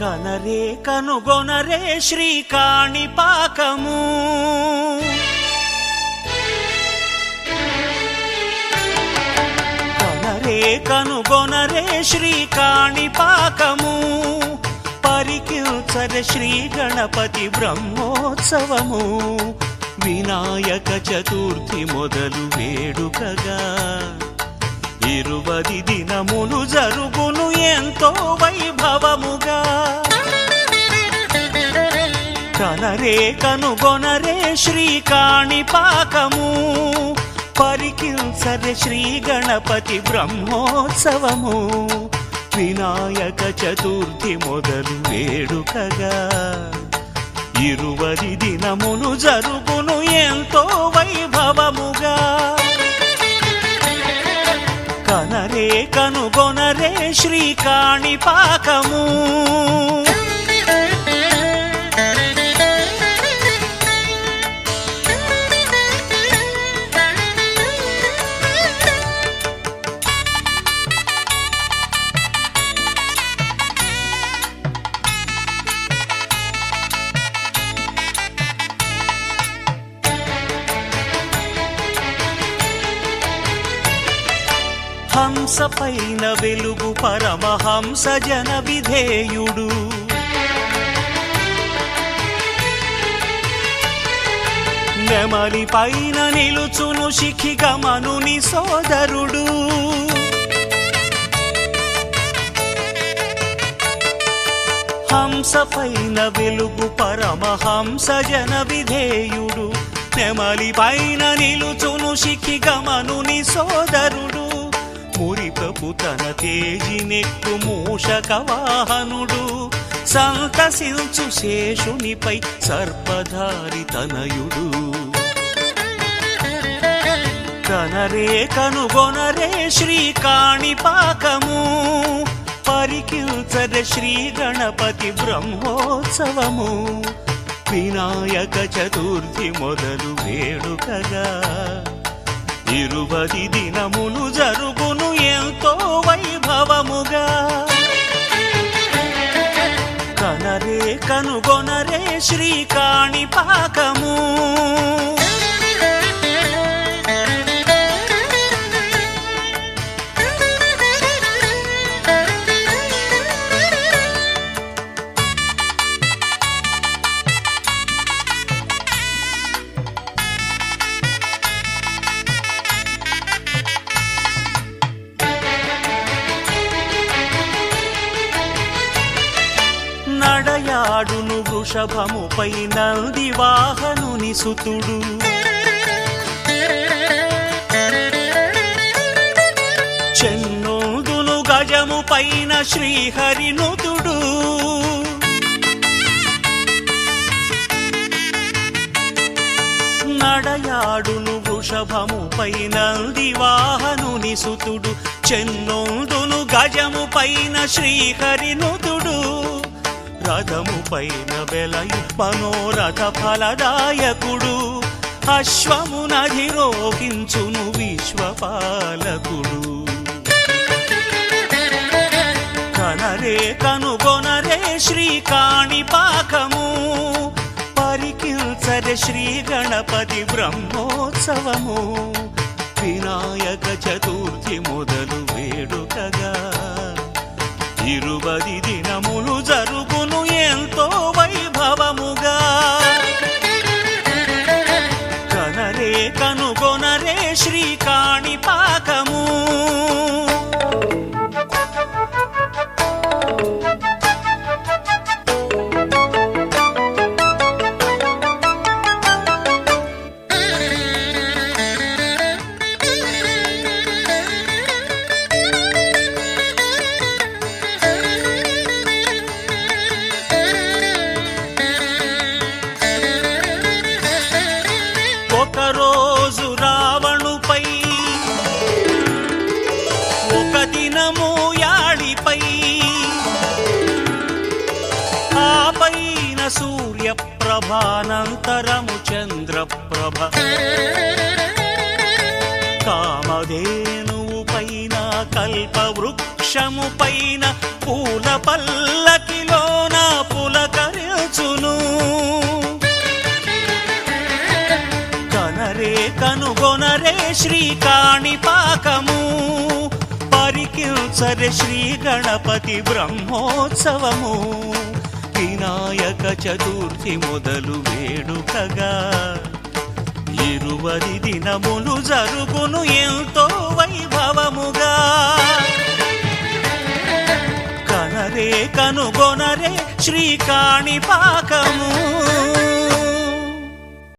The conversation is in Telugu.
కనరే కనుగొనరే శ్రీకాణిపాకము కనరే కనుగొనరే శ్రీకాణిపాకము పరికిల్చరే శ్రీ గణపతి బ్రహ్మోత్సవము వినాయక చతుర్థి మొదలు వేడుకగా 20 దినములు జరుగును ఎంతో వైభవముగా కనరే కనుగొనరే శ్రీకాణిపాకము పరికిల్చరే శ్రీ గణపతి బ్రహ్మోత్సవము వినాయక చతుర్థి మొదలు వేడుకగా 20 దినములు జరుగును ఎంతో వైభవముగా కనరే కనుగొనరే శ్రీకాణిపాకము హంస పైన వెలుగు పరమహంస జన విధేయుడు నెమలి పైన నిలుచును శిఖిగమనుని సోదరుడు హంస పైన వెలుగు పరమహంస జన విధేయుడు నెమలి పైన నిలుచును శిఖిగమనుని సోదరుడు మురిపపు తన తేజినెక్కు మూషక వాహనుడు సంతసించు శేషునిపై సర్పధారి తనయుడు కనరే కనుగొనరే శ్రీకాణిపాకము పరికిల్చరే శ్రీ గణపతి బ్రహ్మోత్సవము వినాయక చతుర్థి మొదలు వేడుకగా 20 దినములు జరుగును ఎంతో వైభవముగా కనరే కనుగొనరే శ్రీకాణిపాకము నడయాడును వృషభముపై నంది వాహనుని సుతుడు చెన్నోదును గజము పైన శ్రీహరినుతుడు నడయాడును వృషభముపై నంది వాహనుని సుతుడు చెన్నోదును గజము పైన శ్రీహరినుతుడు రథము పైన వెలయు మనోరథ ఫలదాయకుడు అశ్వమునధిరోహించును విశ్వపాలకుడు కనరే కనుగొనరే శ్రీకాణిపాకము పరికిల్చరే శ్రీ గణపతి బ్రహ్మోత్సవము వినాయక చతుర్థి మొదలు వేడుకగా 20 దినములు జరుగును ఎంతో వైభవముగా కనరే కనుగొనరే శ్రీకాణిపాకము ఒకరోజు రావణుపై ఒక దినము యాడిపై ఆపైన సూర్యప్రభానంతరము చంద్రప్రభ కామధేనువు పైన కల్పవృక్షము పైన పూల పల్లకిలోన కనరే కనుగొనరే శ్రీకాణిపాకము పరికిల్చరే శ్రీ గణపతి బ్రహ్మోత్సవము వినాయక చతుర్థి మొదలు వేడుకగా 20 దినములు జరుగును ఎంతో వైభవముగా కనరే కనుగొనరే శ్రీకాణిపాకము